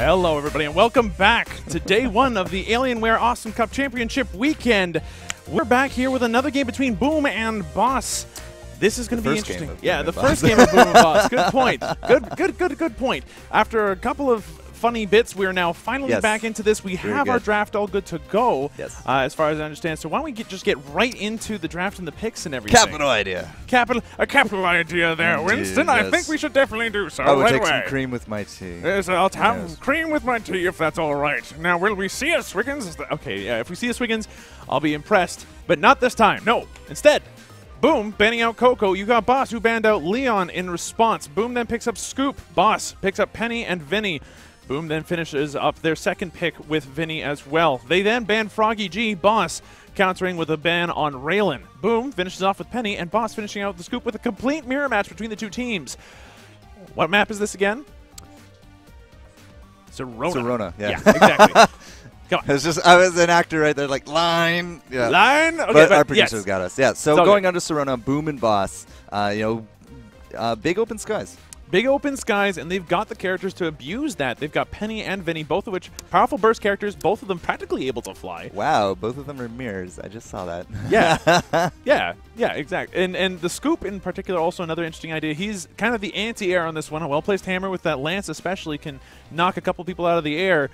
Hello, everybody, and welcome back to day one of the Alienware Awesome Cup Championship weekend. We're back here with another game between Boom and Boss. This is going to be interesting. Yeah, the first game of Boom and Boss. Good point. Good point. After a couple of funny bits, we are now finally back into this. We have our draft all good to go, as far as I understand. So why don't we just get right into the draft and the picks and everything. Capital idea. A capital idea there, Winston. I think we should definitely do so. I would take some cream with my tea. Yes, I'll have cream with my tea if that's all right. Now, will we see a Swiggins? Okay, yeah, if we see a Swiggins, I'll be impressed. But not this time. No. Instead, Boom banning out Coco. You got Boss, who banned out Leon in response. Boom then picks up Scoop. Boss picks up Penny and Vinny. Boom then finishes up their second pick with Vinny as well. They then ban Froggy G. Boss countering with a ban on Raylan. Boom finishes off with Penny, and Boss finishing out the Scoop with a complete mirror match between the two teams. What map is this again? Serona. Yeah, exactly. It's just, I was an actor right there, like, line. Yeah. Line? Okay, but our producers got us. Yeah, so going on to Serona, Boom and Boss, big open skies. Big open skies, and they've got the characters to abuse that. They've got Penny and Vinny, both of which powerful burst characters, both of them practically able to fly. Wow, both of them are mirrors. I just saw that. Yeah, yeah, exactly. And the Scoop in particular, also another interesting idea. He's kind of the anti-air on this one. A well-placed hammer with that lance especially can knock a couple people out of the air.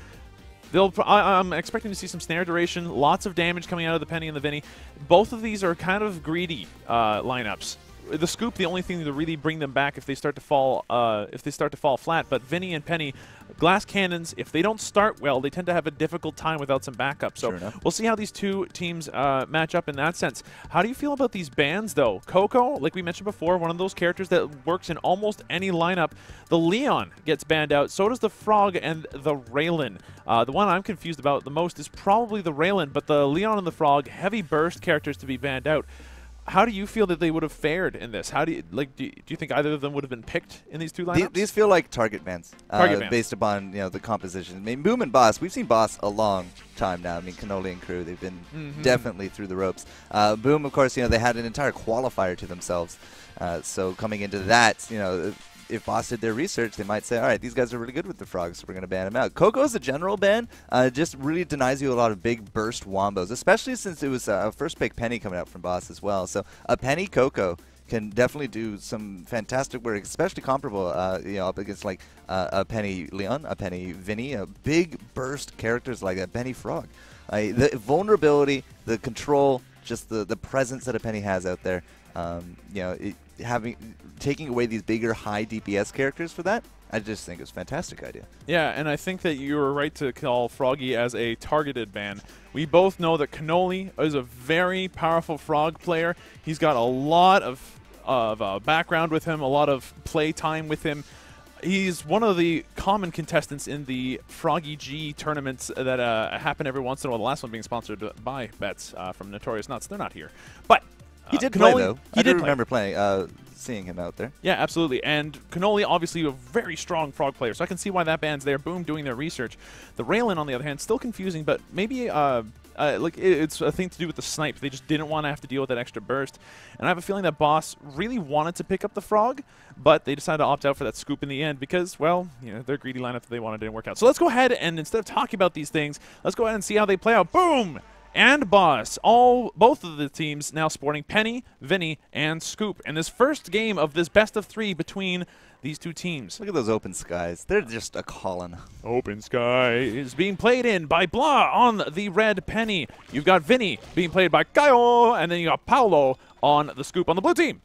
I'm expecting to see some snare duration, lots of damage coming out of the Penny and the Vinny. Both of these are kind of greedy lineups. The Scoop, the only thing to really bring them back if they start to fall, flat. But Vinny and Penny, glass cannons, if they don't start well, they tend to have a difficult time without some backup. So we'll see how these two teams match up in that sense. How do you feel about these bans, though? Coco, like we mentioned before, one of those characters that works in almost any lineup. The Leon gets banned out. So does the Frog and the Raylan. The one I'm confused about the most is probably the Raylan, but the Leon and the Frog, heavy burst characters to be banned out. How do you feel that they would have fared in this? How do you do you think either of them would have been picked in these two lineups? These feel like target bans, based upon the composition. I mean, Boom and Boss, we've seen Boss a long time now. I mean, Cannoli and crew, they've been definitely through the ropes. Boom, of course, they had an entire qualifier to themselves. So coming into that, if Boss did their research, they might say, all right, these guys are really good with the Frogs, so we're going to ban them out. Coco's a general ban. Just really denies you a lot of big burst wombos, especially since it was a first pick Penny coming out from Boss as well. So a Penny Coco can definitely do some fantastic work, especially comparable, up against like a Penny Leon, a Penny Vinny, a big burst characters like a Penny Frog. The vulnerability, the control, just the presence that a Penny has out there, taking away these bigger high DPS characters for that, I just think it's a fantastic idea. Yeah, and I think that you were right to call Froggy as a targeted ban. We both know that Cannoli is a very powerful Frog player. He's got a lot of background with him, a lot of play time with him. He's one of the common contestants in the Froggy G tournaments that happen every once in a while. The last one being sponsored by Bets from Notorious Nuts. They're not here. But he did play, though. I did remember playing, seeing him out there. Yeah, absolutely. And Cannoli, obviously a very strong Frog player, so I can see why that band's there. Boom, doing their research. The Raylan, on the other hand, still confusing, but maybe it's a thing to do with the snipe. They just didn't want to have to deal with that extra burst. And I have a feeling that Boss really wanted to pick up the Frog, but they decided to opt out for that Scoop in the end because, well, their greedy lineup that they wanted didn't work out. So let's go ahead and, instead of talking about these things, let's go ahead and see how they play out. Boom! And Boss, both of the teams now sporting Penny, Vinny, and Scoop. And this first game of this best of 3 between these two teams. Look at those open skies. They're just a calling. Open sky is being played in by Blah on the red Penny. You've got Vinny being played by Caio, and then you got Paolo on the Scoop on the blue team.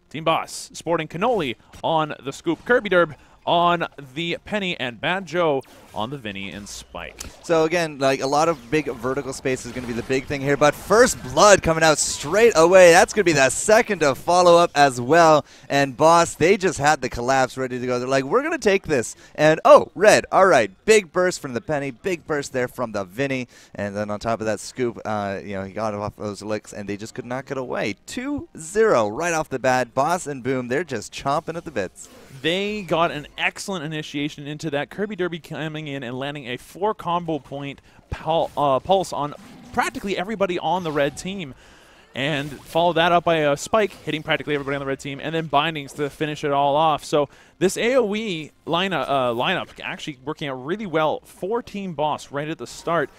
Team Boss sporting Cannoli on the Scoop. Kirby Derb on the Penny, and Bad Joe on the Vinny and Spike. So again, like a lot of big vertical space is going to be the big thing here, but first blood coming out straight away. That's going to be the second to follow up as well. And Boss, they just had the collapse ready to go. They're like, we're going to take this. And oh, red. All right, big burst from the Penny, big burst there from the Vinny, and then on top of that Scoop, he got off those licks, and they just could not get away. 2-0 right off the bat. Boss and Boom, they're just chomping at the bits. They got an excellent initiation into that. Kirby Derby coming in and landing a 4 combo point pulse on practically everybody on the red team. and follow that up by a spike, hitting practically everybody on the red team, and then bindings to finish it all off. So this AoE lineup actually working out really well for Team Boss right at the start.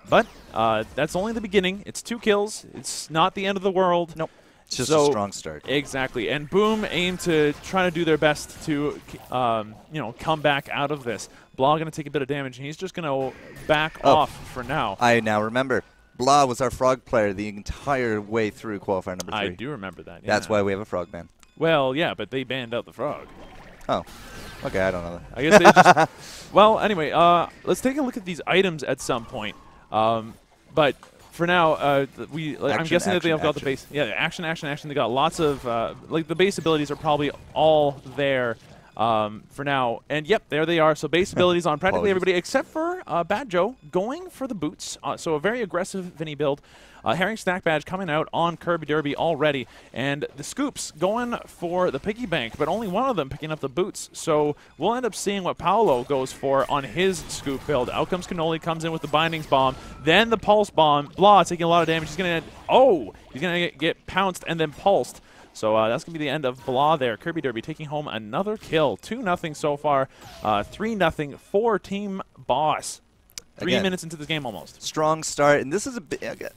But that's only the beginning. It's 2 kills. It's not the end of the world. Nope. It's just a strong start. Exactly. And Boom aim to try to do their best to come back out of this. Blah going to take a bit of damage, and he's just going to back off for now. I now remember. Blah was our frog player the entire way through qualifier number 3. I do remember that. Yeah. That's why we have a frog ban. Well, yeah, but they banned out the frog. Oh. Okay, I don't know that. I guess they just... Well, anyway, let's take a look at these items at some point. But for now, I'm guessing that they've got the base. Yeah, action. They got lots of... the base abilities are probably all there. For now. And yep, there they are. So base abilities on practically everybody except for Bad Joe going for the boots. So a very aggressive Vinny build. Herring Snack Badge coming out on Kirby Derby already. And the Scoops going for the piggy bank, but only one of them picking up the boots. So we'll end up seeing what Paolo goes for on his Scoop build. Out comes Cannoli, comes in with the Bindings Bomb, then the Pulse Bomb. Blah taking a lot of damage. He's going to get pounced and then pulsed. So that's going to be the end of Blah there. Kirby Derby taking home another kill. 2-0 so far. 3-0 for Team Boss. 3 minutes into this game almost. Strong start, and this is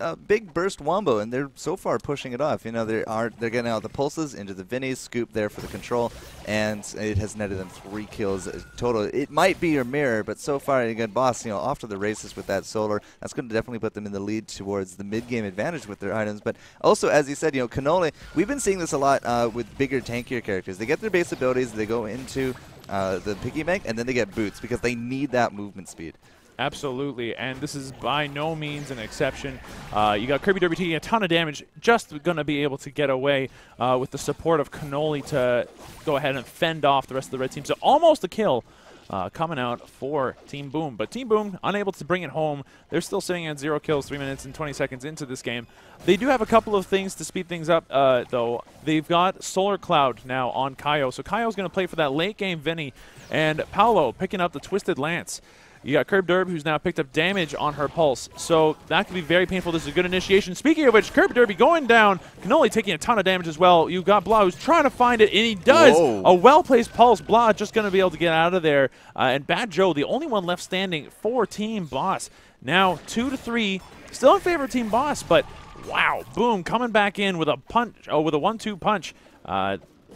a big burst wombo, and they're so far pushing it off. You know, they're getting out the pulses into the Vinny's Scoop there for the control, and it has netted them 3 kills total. It might be your mirror, but so far, again, Boss, off to the races with that solar. That's going to definitely put them in the lead towards the mid-game advantage with their items. But also, as you said, Cannoli, we've been seeing this a lot with bigger, tankier characters. They get their base abilities, they go into the piggy bank, and then they get boots because they need that movement speed. Absolutely, and this is by no means an exception. You got Kirby Derby taking a ton of damage, just going to be able to get away with the support of Cannoli to go ahead and fend off the rest of the red team. So almost a kill coming out for Team Boom. But Team Boom unable to bring it home. They're still sitting at 0 kills 3 minutes and 20 seconds into this game. They do have a couple of things to speed things up, though. They've got Solar Cloud now on Kaio. So Kaio's going to play for that late game Vinny, and Paolo picking up the Twisted Lance. You got Curb Derb, who's now picked up damage on her pulse. So that could be very painful. This is a good initiation. Speaking of which, Curb Derby going down. Cannoli taking a ton of damage as well. You've got Blah, who's trying to find it, and he does. Whoa. A well-placed pulse. Blah just going to be able to get out of there. And Bad Joe, the only one left standing for Team Boss. Now 2-3. Still in favor of Team Boss, but wow. Boom, coming back in with a punch. Oh, with a 1-2 punch.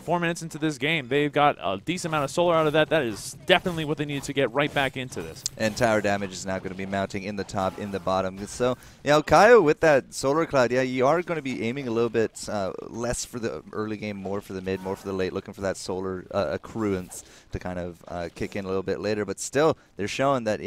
4 minutes into this game, they've got a decent amount of solar out of that. That is definitely what they need to get right back into this. And tower damage is now going to be mounting in the top, in the bottom. So, Kaio with that solar cloud, you are going to be aiming a little bit less for the early game, more for the mid, more for the late, looking for that solar accruance to kind of kick in a little bit later. But still, they're showing that,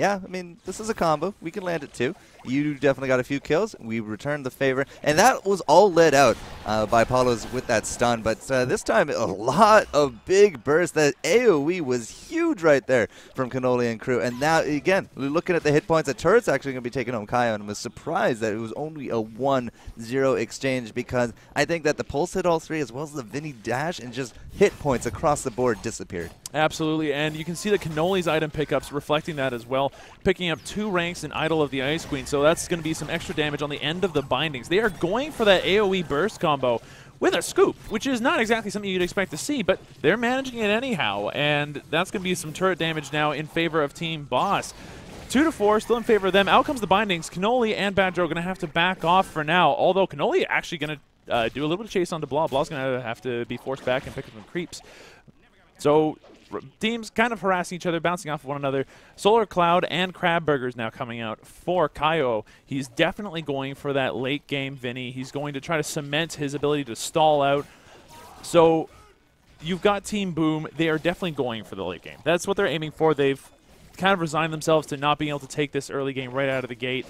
this is a combo. We can land it too. You definitely got a few kills. We returned the favor. And that was all led out by Paulo's with that stun. But this time, a lot of big bursts. That AoE was huge right there from Cannoli and crew. And now, again, looking at the hit points, the turret's actually going to be taking home Kaio. And I was surprised that it was only a 1-0 exchange, because I think that the pulse hit all 3 as well as the Vinny dash, and just hit points across the board disappeared. Absolutely, and you can see the Cannoli's item pickups reflecting that as well, picking up 2 ranks in Idol of the Ice Queen, so that's going to be some extra damage on the end of the bindings. They are going for that AoE burst combo with a scoop, which is not exactly something you'd expect to see, but they're managing it anyhow, and that's going to be some turret damage now in favor of Team Boss. 2-4, still in favor of them. Out comes the bindings. Cannoli and Bad Joe are going to have to back off for now, although Cannoli actually going to do a little bit of chase onto Blah. Blah's going to have to be forced back and pick up some creeps. So teams kind of harassing each other, bouncing off of one another. Solar Cloud and Crab Burgers now coming out for Kaio. He's definitely going for that late game Vinny. He's going to try to cement his ability to stall out. So you've got Team Boom. They are definitely going for the late game. That's what they're aiming for. They've kind of resigned themselves to not being able to take this early game right out of the gate.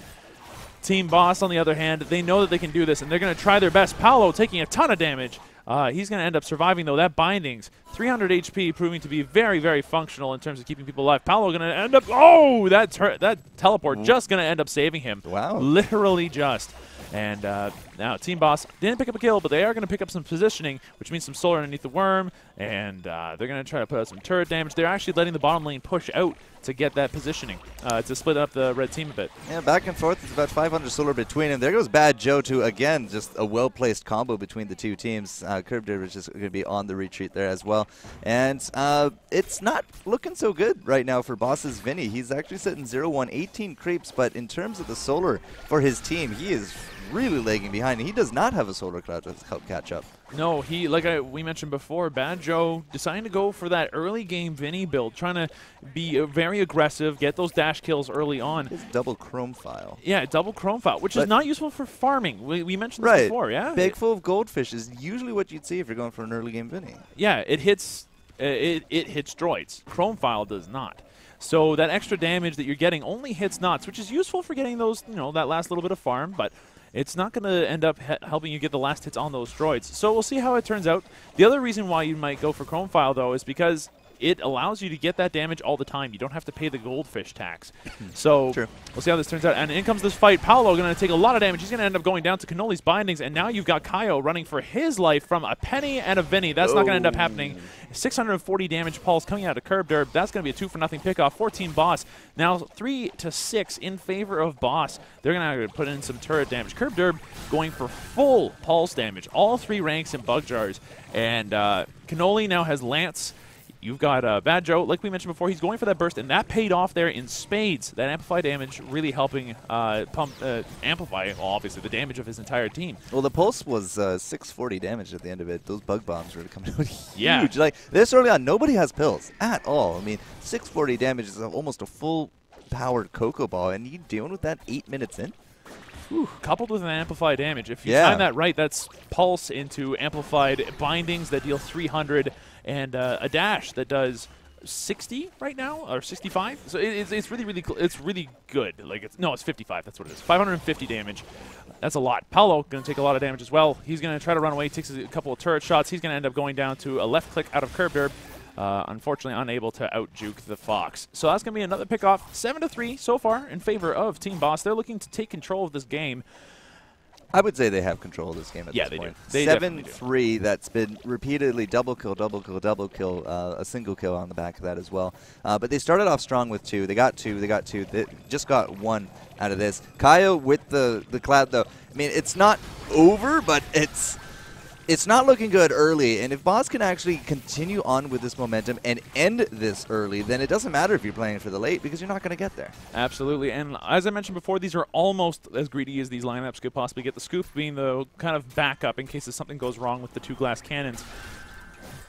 Team Boss, on the other hand, they know that they can do this, and they're going to try their best. Paolo taking a ton of damage. He's going to end up surviving, though. That bindings, 300 HP, proving to be very, very functional in terms of keeping people alive. Paolo going to end up, that teleport just going to end up saving him. Wow. Literally just. And Now, Team Boss didn't pick up a kill, but they are going to pick up some positioning, which means some solar underneath the worm, and they're going to try to put out some turret damage. They're actually letting the bottom lane push out to get that positioning, to split up the red team a bit. Yeah, back and forth. It's about 500 solar between them. There goes Bad Joe to, again, just a well-placed combo between the two teams. Curb Derby is just going to be on the retreat there as well. And it's not looking so good right now for Boss's Vinny. He's actually sitting 0-1, 18 creeps, but in terms of the solar for his team, he is really lagging behind. He does not have a solar cloud to help catch up. No, he, like we mentioned before, Bad Joe deciding to go for that early game Vinny build, trying to be very aggressive, get those dash kills early on. His double chrome file. Yeah, double chrome file, which is not useful for farming. We mentioned this before, yeah? Bag full of goldfish is usually what you'd see if you're going for an early game Vinny. Yeah, it hits droids. Chrome file does not. So that extra damage that you're getting only hits knots, which is useful for getting those, that last little bit of farm, but it's not going to end up helping you get the last hits on those droids. So we'll see how it turns out. The other reason why you might go for Chrome File, though, is because it allows you to get that damage all the time. You don't have to pay the goldfish tax. So True. We'll see how this turns out. And in comes this fight. Paolo going to take a lot of damage. He's going to end up going down to Cannoli's bindings. And now you've got Kaio running for his life from a Penny and a Vinny. That's not going to end up happening. 640 damage pulse coming out of Curb Derb. That's going to be a 2-for-0 pickoff. 14 Boss. Now 3-6 in favor of Boss. They're going to put in some turret damage. Curb Derb going for full pulse damage. All 3 ranks in bug jars. And Cannoli now has Lance. You've got Bad Joe, like we mentioned before, he's going for that burst, and that paid off there in spades. That amplify damage really helping amplify, well, obviously, the damage of his entire team. Well, the pulse was 640 damage at the end of it. Those bug bombs were coming out huge. Yeah. Like, this early on, nobody has pills at all. I mean, 640 damage is almost a full-powered Cocoa Ball, and you dealing with that 8 minutes in? Whew, coupled with an amplified damage. If you time that right, that's pulse into amplified bindings that deal 300 and a dash that does 60 right now or 65. So it's really good. Like it's 55. That's what it is. 550 damage. That's a lot. Paolo going to take a lot of damage as well. He's going to try to run away. Takes a couple of turret shots. He's going to end up going down to a left click out of Curb Derb. Unfortunately, unable to out-juke the Fox. So that's going to be another pickoff. 7-3 so far in favor of Team Boss. They're looking to take control of this game. I would say they have control of this game at this point. Yeah, they do. 7-3, that's been repeatedly double kill, a single kill on the back of that as well. But they started off strong with 2. They got 2. They just got 1 out of this. Kaio with the cloud, though. I mean, it's not over, but it's not looking good early, and if Boss can actually continue on with this momentum and end this early, then it doesn't matter if you're playing for the late because you're not going to get there. Absolutely, and as I mentioned before, these are almost as greedy as these lineups could possibly get, the scoop being the kind of backup in case something goes wrong with the 2 glass cannons.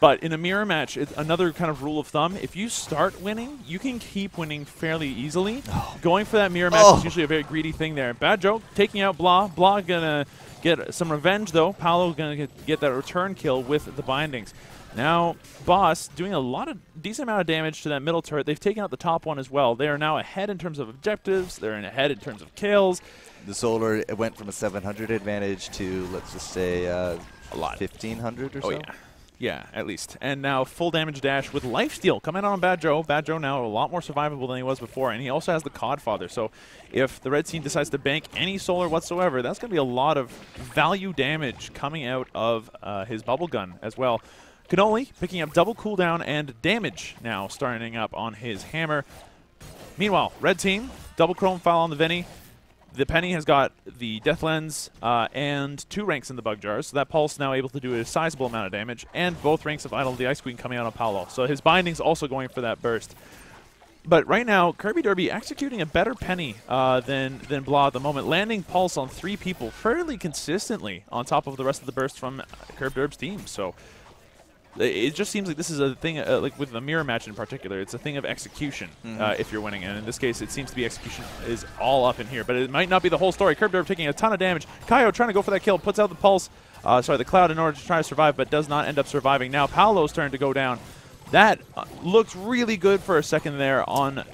But in a mirror match, it's another kind of rule of thumb. If you start winning, you can keep winning fairly easily. Going for that mirror match is usually a very greedy thing there. Bad Joke taking out Blah. Blah going to get some revenge, though. Paolo going to get that return kill with the bindings. Now, Boss doing a decent amount of damage to that middle turret. They've taken out the top one as well. They are now ahead in terms of objectives. They're ahead in terms of kills. The solar went from a 700 advantage to, let's just say, a lot, 1,500 or so. Oh, yeah. Yeah, at least. And now full damage dash with lifesteal coming on Bad Joe. Bad Joe now a lot more survivable than he was before, and he also has the Codfather. So if the red team decides to bank any solar whatsoever, that's going to be a lot of value damage coming out of his bubble gun as well. Cannoli picking up double cooldown and damage now starting up on his hammer. Meanwhile, red team, double chrome file on the Vinny. The Penny has got the Death Lens and 2 ranks in the Bug Jars, so that Pulse now able to do a sizable amount of damage, and both ranks of Idol the Ice Queen coming out on Paolo. So his binding's also going for that burst. But right now, Kirby Derby executing a better Penny than Blah at the moment, landing Pulse on 3 people fairly consistently on top of the rest of the burst from Kirby Derb's team. So it just seems like this is a thing, like with the mirror match in particular, it's a thing of execution if you're winning. And in this case, it seems to be execution is all up in here. But it might not be the whole story. Curb Derb taking a ton of damage. Kaio trying to go for that kill, puts out the pulse, the cloud in order to try to survive, but does not end up surviving. Now Paolo's turn to go down. That looked really good for a second there on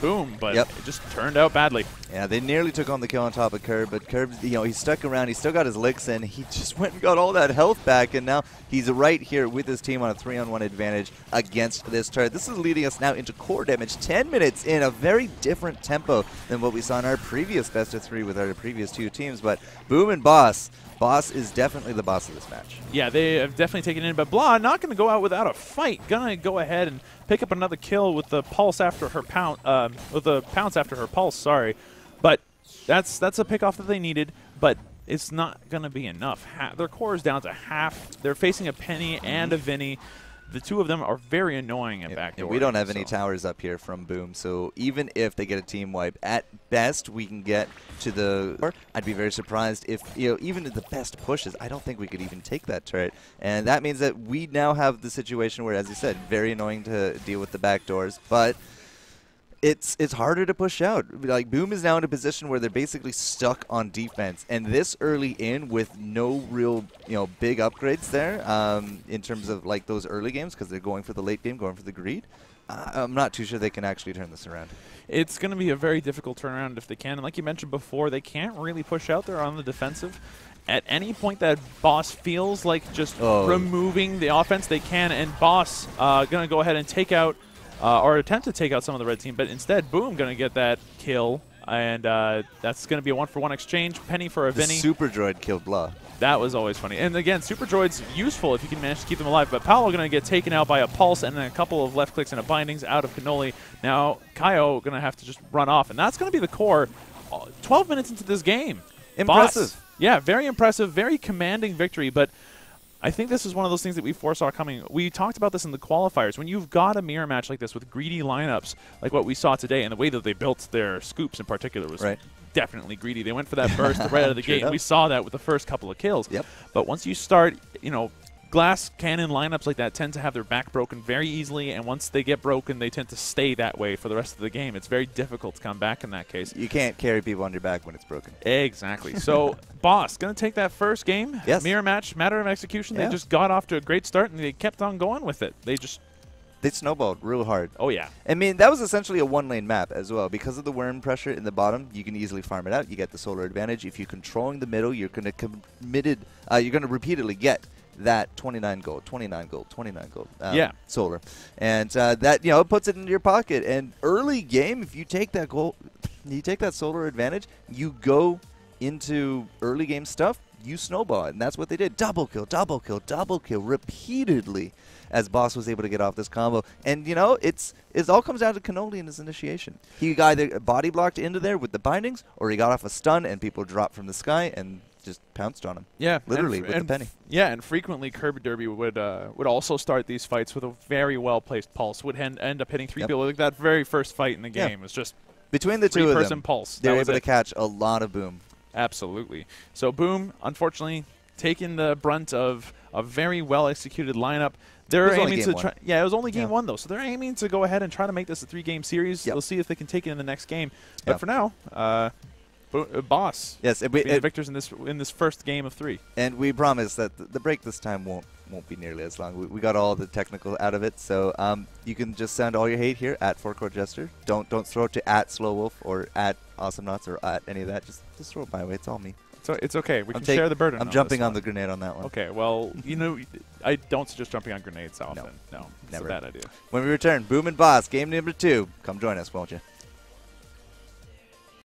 Boom, but it just turned out badly. Yeah, they nearly took on the kill on top of Curb, but Curb, he stuck around. He still got his licks in. He just went and got all that health back, and now he's right here with his team on a 3-on-1 advantage against this turret. This is leading us now into core damage. 10 minutes in, a very different tempo than what we saw in our previous best of 3 with our previous 2 teams, but Boom and Boss. Boss is definitely the boss of this match. Yeah, they have definitely taken it in, but Blah not going to go out without a fight. Going to go ahead and pick up another kill with the pulse after her pounce, with the pounce after her pulse. Sorry, but that's a pickoff that they needed, but it's not going to be enough. Their core is down to half. They're facing a Penny and a Vinny. The two of them are very annoying at backdoor. We don't have any towers up here from Boom, so even if they get a team wipe, at best we can get to the... I'd be very surprised if, even in the best pushes, I don't think we could even take that turret. And that means that we now have the situation where, as you said, very annoying to deal with the backdoors, but it's harder to push out. Like, Boom is now in a position where they're basically stuck on defense, and this early in with no real big upgrades there in terms of like those early games, because they're going for the late game, going for the greed. I'm not too sure they can actually turn this around. It's going to be a very difficult turnaround if they can, and like you mentioned before, they can't really push out there on the defensive. At any point that Boss feels like just removing the offense, they can, and Boss going to go ahead and take out or attempt to take out some of the red team, but instead, Boom going to get that kill, and that's going to be a 1-for-1 exchange. Penny for a Vinny. Super Droid killed Blah. That was always funny. And again, Super Droid's useful if you can manage to keep them alive, but Paolo going to get taken out by a Pulse and then a couple of left clicks and a Bindings out of Cannoli. Now, Kaio going to have to just run off, and that's going to be the core 12 minutes into this game. Impressive. Boss, yeah, very impressive, very commanding victory, but I think this is one of those things that we foresaw coming. We talked about this in the qualifiers. When you've got a mirror match like this with greedy lineups, like what we saw today, and the way that they built their scoops in particular was definitely greedy. They went for that burst right out of the gate. And we saw that with the first couple of kills. But once you start, glass cannon lineups like that tend to have their back broken very easily, and once they get broken, they tend to stay that way for the rest of the game. It's very difficult to come back in that case. You can't carry people on your back when it's broken. Exactly. So, Boss, going to take that first game. Yes. Mirror match, matter of execution. They just got off to a great start, and they kept on going with it. They snowballed real hard. Oh, yeah. I mean, that was essentially a one-lane map as well. Because of the worm pressure in the bottom, you can easily farm it out. You get the solar advantage. If you're controlling the middle, you're going to repeatedly get that 29 gold, 29 gold, 29 gold solar. And that, it puts it into your pocket. And early game, if you take that gold, you take that solar advantage, you go into early game stuff, you snowball it. And that's what they did. Double kill, double kill, double kill repeatedly as Boss was able to get off this combo. And, it all comes down to Cannoli and his initiation. He either body blocked into there with the bindings, or he got off a stun and people dropped from the sky and just pounced on him. Yeah, literally with the penny. Yeah, and frequently Kirby Derby would also start these fights with a very well placed pulse. Would end up hitting 3 people. Like that very first fight in the game was just between the two of them. Pulse. They were able to catch a lot of Boom. Absolutely. So Boom, unfortunately, taking the brunt of a very well executed lineup. They're aiming to try. Yeah, it was only game 1 though, so they're aiming to go ahead and try to make this a 3-game series. We'll see if they can take it in the next game. But for now, Boss. Yes, the victors in this first game of 3. And we promise that the break this time won't be nearly as long. We got all the technical out of it, so you can just send all your hate here at Forecourt Jester. Don't throw it to at Slowwolf or at AwesomeNuts or at any of that. Just throw it my way. It's all me. So it's okay. We can share the burden. I'm jumping on the grenade on that one. Okay. Well, I don't suggest jumping on grenades often. No, it's never. a bad idea. When we return, Boom and Boss, game number 2. Come join us, won't you?